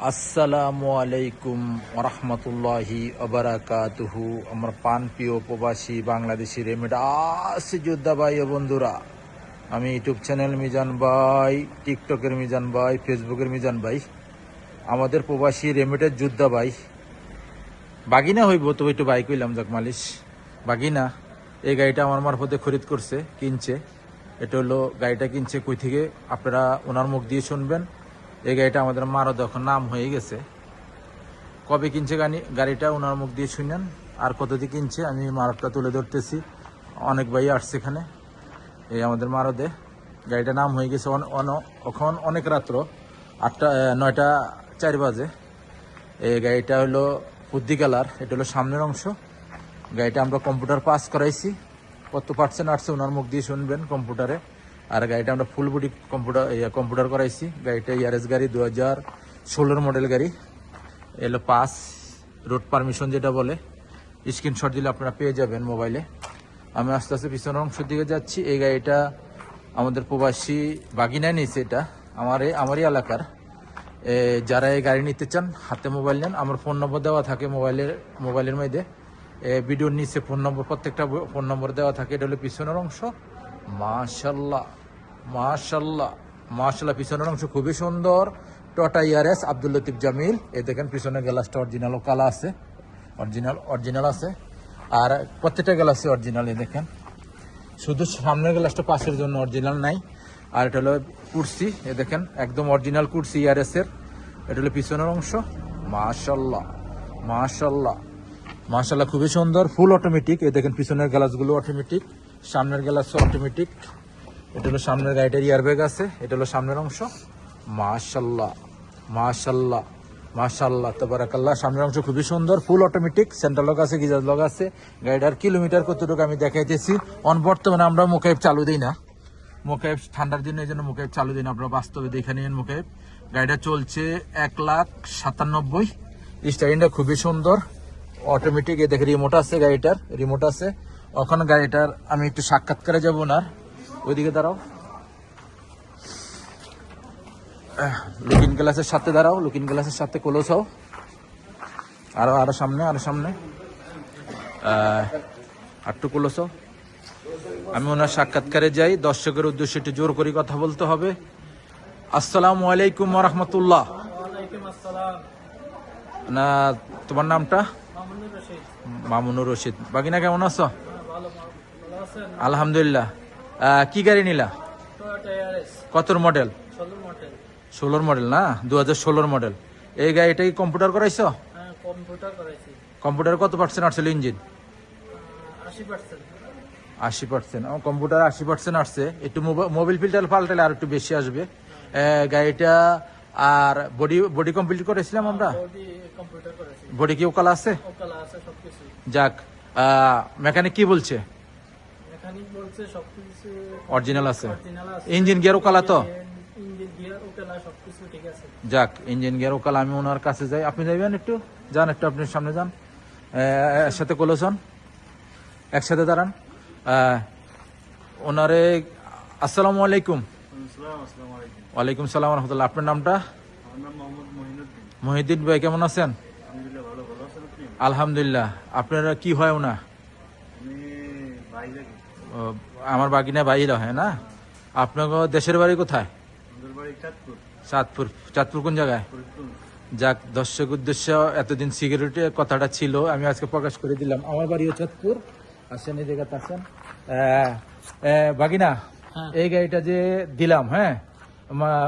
আসসালামু আলাইকুম ওরহমতুল্লাহি ওবারাকাতুহু। আমার প্রিয় প্রবাসী বাংলাদেশি রেমিড আসি যোদ্ধা ভাই ও বন্ধুরা, আমি ইউটিউব চ্যানেল মিজান ভাই, টিকটকের মিজান ভাই, ফেসবুকের মিজান ভাই, আমাদের প্রবাসী রেমিডের যোদ্ধা ভাই বাগিনা হইব তো একটু বাইক হইলাম যাক মালিশ বাগিনা। এই গাড়িটা আমার মারফতে খরিদ করছে, কিনছে। এটা হলো গাড়িটা কিনছে কই থেকে, আপনারা ওনার মুখ দিয়ে শুনবেন। এই গাড়িটা আমাদের মারো এখন নাম হয়ে গেছে। কবে কিনছে গাড়িটা ওনার মুখ দিয়ে শুনেন, আর কত দিয়ে কিনছে আমি মারদটা তুলে ধরতেছি। অনেক ভাই আসছে এখানে। এই আমাদের মারদে গাড়িটা নাম হয়ে গেছে। এখন অনেক রাত্র 9টা 4 বাজে। এই গাড়িটা হলো বুদ্ধি কালার, এটা হলো সামনের অংশ। গাড়িটা আমরা কম্পিউটার পাস করাইছি, কত পার্সেন্ট আসছে ওনার মুখ দিয়ে শুনবেন কম্পিউটারে। আর গাড়িটা আমরা ফুল বডি কম্পিউটার করাইছি। গাড়িটা ইয়ারএস গাড়ি, 2016 মডেল গাড়ি। এলো পাস, রোড পারমিশন যেটা বলে, স্ক্রিনশট দিলে আপনারা পেয়ে যাবেন মোবাইলে। আমি আস্তে আস্তে পিছনের অংশের দিকে যাচ্ছি। এই গাড়িটা আমাদের প্রবাসী বাগিনায় নিয়েছে। এটা আমারই এলাকার। যারা এই গাড়ি নিতে চান হাতে মোবাইল নেন, আমার ফোন নম্বর দেওয়া থাকে মোবাইলের মধ্যে। ভিডিওর নিচে ফোন নম্বর, প্রত্যেকটা ফোন নম্বর দেওয়া থাকে। এটা হলো পিছনের অংশ। মাশাল্লাহ মাশাল্লাহ মাশাল্লাহ, পিছনের অংশ খুবই সুন্দর। টটা ইয়ারএস আব্দুল লতিফ জামিল। এই দেখেন পিছনের গ্লাসটা অরিজিনাল কালা আছে, অরিজিনাল আছে। আর প্রত্যেকটা গ্লাসে অরিজিনাল। এই দেখেন, শুধু সামনের গ্লাসটা পাশের জন্য অরিজিনাল নাই। আর এটা হলো কুরসি, এ দেখেন একদম অরিজিনাল কুরসি ইয়ারএস এর। এটা হলো পিছনের অংশ। মাশাল্লাহ মাশাল্লাহ মাশাল্লাহ, খুবই সুন্দর। Full automatic. এই দেখেন পিছনের গ্লাসগুলো অটোমেটিক, সামনের গ্লাসও অটোমেটিক। এটা হলো সামনের গাড়িটার ইয়ারব্যাগ আছে। এটা হলো সামনের অংশ। মাশাল্লাহ মাশাল্লাহ মাশাল্লাহ তাবারাকাল্লাহ, সামনের অংশ খুবই সুন্দর, ফুল অটোমেটিক। সেন্ট্রাল লক আছে, গিজার লক আছে। গাড়িটার কিলোমিটার কতটুকু আমি দেখাইতেছি। বর্তমানে আমরা মোকাইব চালু দিই না, মোকাইব ঠান্ডার দিনে এই জন্য মোকাইব চালু দিই না। আপনারা বাস্তবে দেখে নিন মোকাইব। গাড়িটা চলছে 1,97,000। স্টারিংটা খুবই সুন্দর, অটোমেটিক। এ দেখে রিমোট আছে, গাড়িটার রিমোট আছে। ওখানে গাড়িটার আমি একটু সাক্ষাৎকারে যাবো না, ওইদিকে দাঁড়াও। লুকিং গ্লাসের সাথে দাঁড়াও, লুকিং গ্লাসের সাথে ক্লোজ হও। আরো সামনে, একটু ক্লোজ হও। আমি ওনার সাক্ষাৎকারে যাই। দর্শকের উদ্দেশ্যে একটু জোর করে কথা বলতে হবে। আসসালামু আলাইকুম ওয়া রাহমাতুল্লাহ। না, তোমার নামটা? মামুনুর রশিদ। বাগিনা কেমন আছো? আলহামদুলিল্লাহ। কি গাড়ি নিলা? কত মডেল? 16 মডেল না, 2016 মডেল। এই গাড়িটা কি কম্পিউটার করাইছো? কম্পিউটার কত পার্সেন্ট আসছিল ইঞ্জিন? 80%। কম্পিউটার 80% আসছে। একটু মোবিল ফিল্টার পাল্টালে আর একটু বেশি আসবে গাড়িটা। আর বডি কমপ্লিট করেছিলাম আমরা। বডি কি ওকালা আছে? যাক, মেকানিক কি বলছে? অরিজিনাল আছে। ইঞ্জিন গিয়ার ওকালা তো? যাক, ইঞ্জিন গিয়ার ওকালা। আমি ওনার কাছে যাই। আপনি যাইবেন? একটু যান, একটু আপনি সামনে যান। একসাথে কোলোজন, একসাথে দাঁড়ান। ওনারে আসসালামু আলাইকুম। ওয়ালাইকুম সালাম রহমতুল্লাহ। আপনার নামটা? মহিউদ্দিন ভাই, কেমন আছেন? আলহামদুলিল্লাহ। আপনারা কি হয় ওনা? আমার বাগিনা বাইরা হয় না। আপনার দেশের বাড়ি কোথায়? চাঁদপুর। চাঁদপুর কোন জায়গায়? যাক, দর্শক উদ্দেশ্য এতদিন সিকিউরিটি কথাটা ছিল, আমি আজকে প্রকাশ করে দিলাম। আমার বাড়িও চাঁদপুর। আসেন, এই জায়গাতে আসেন। বাগিনা, এই গাড়িটা যে দিলাম, হ্যাঁ,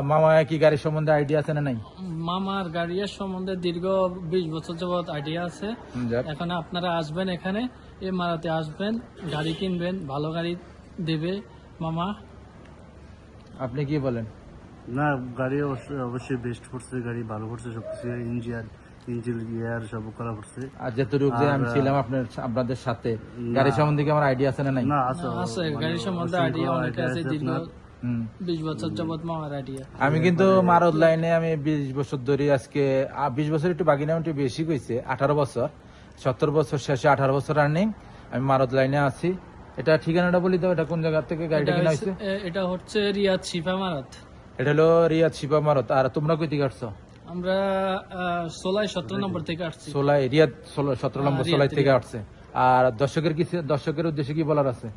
মামা কি গাড়ির সম্বন্ধে আইডিয়া আছে না নাই? মামার গাড়ির সম্বন্ধে দীর্ঘ 20 বছর যাবত আইডিয়া আছে। এখন আপনারা আসবেন, এখানে এই মারাতে আসবেন, গাড়ি কিনবেন, ভালো গাড়ি দেবে মামা। আপনি কি বলেন? না, গাড়ি অবশ্যই বেস্ট করছে, গাড়ি ভালো করছে, সবকিছু ইঞ্জিন গিয়ার সব করা করছে। আর যতটুকু যে আমি ছিলাম আপনাদের সাথে, গাড়ি সম্বন্ধে কি আমার আইডিয়া আছে না নাই? না, আছে গাড়ির সম্বন্ধে আইডিয়া অনেক আছে। দীর্ঘ 20 বছর যাবত মামার আইডিয়া। আমি কিন্তু মারদ লাইনে আমি 20 বছর ধরে, আজকে 20 বছর একটু বাগিনা একটু বেশি কইছে, 18 বছর, 70 বছর শেষে 18 বছর রানিং আমি মারদ লাইনে আছি। এটা ঠিকানাটা বলি তো, এটা কোন জায়গা থেকে গাড়িটা কিনা হয়েছে? এটা হচ্ছে রিয়াদ শিফা মারাত। এটা হলো রিয়াদ শিফা মারত। আর তোমরা কই থেকে আসছো? আমরা 16-17 নম্বর থেকে আসছি। সোলাই রিয়াদ 17 নম্বর সোলাই থেকে আসছে। আর দর্শকের উদ্দেশ্যে কি বলার আছে?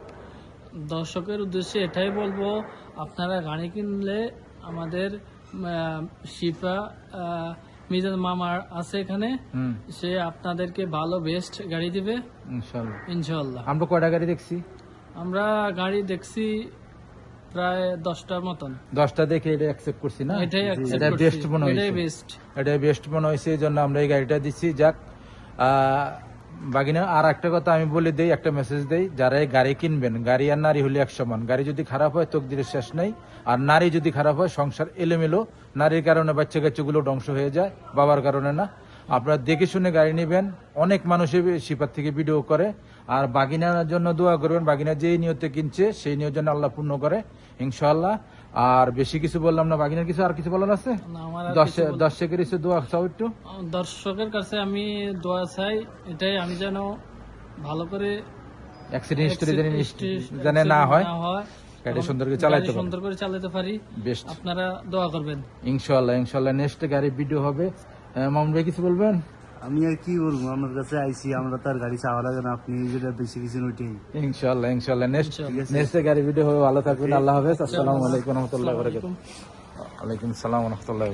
দর্শকের উদ্দেশ্যে এটাই বলবো, আপনারা গাড়ি কিনলে আমাদের শিপা মিজান মামা আছে এখানে, সে আপনাদেরকে ভালো বেস্ট গাড়ি দিবে ইনশাআল্লাহ। ইনশাআল্লাহ। আমরা কয়টা গাড়ি দেখছি? আমরা গাড়ি দেখছি প্রায় 10টার মতন। 10টা দেখে এটা অ্যাকসেপ্ট করছি না, এটাই accept এটা করছি। বেস্ট মনে এটাই হয়েছে, বেস্ট। এটাই বেস্ট মনে হয়েছে, এই জন্য আমরা এই গাড়িটা দিচ্ছি। যাক বাগিনা, আর একটা কথা আমি বলে দেই, একটা মেসেজ দেই, যারা এই গাড়ি কিনবেন, গাড়ি আর নারী হলে এক সমান। গাড়ি যদি খারাপ হয় তকদিরের শেষ নেই, আর নারী যদি খারাপ হয় সংসার এলোমেলো। নারীর কারণে বাচ্চা কাচ্চাগুলো ধ্বংস হয়ে যায়, বাবার কারণে না। আপনারা দেখে শুনে গাড়ি নেবেন। অনেক মানুষই শিপার থেকে ভিডিও করে, আর বাগিনার জন্য দোয়া করবেন। বাগিনা যেই নিয়তে কিনছে সেই নিয়ত যেন আল্লাহ পূর্ণ করে ইনশাআল্লাহ। আর বেশি কিছু বললাম না, বাগিনার কিছু আর কিছু বলার আছে? না, আমার আর কিছু দর্শকের কিছু দোয়া চাও একটু? দর্শকের কাছে আমি দোয়া চাই, এটাই আমি যেন ভালো করে অ্যাক্সিডেন্ট হিস্টরি জানে না হয়, গাড়ি সুন্দর করে চালাইতে পারে, সুন্দর করে চালাতে পারি। বেস্ট। আপনারা দোয়া করবেন ইনশাআল্লাহ ইনশাআল্লাহ। নেক্সট গাড়ি ভিডিও হবে। মামুন ভাই কিছু বলবেন? আমি আর কি বলবো, আমার কাছে আইসি, আমরা তার গাড়ি চাওয়া লাগে না, আপনি যেটা বেশি কিছু ওইটাই। ইনশাআল্লাহ ইনশাআল্লাহ। নেক্সট গাড়ি ভিডিও হবে। ভালো থাকবেন। আল্লাহ হাফেজ। আসসালামু আলাইকুম ওয়া রাহমাতুল্লাহি ওয়া বারাকাতুহু। ওয়ালাইকুম আসসালাম ওয়া রাহমাতুল্লাহি।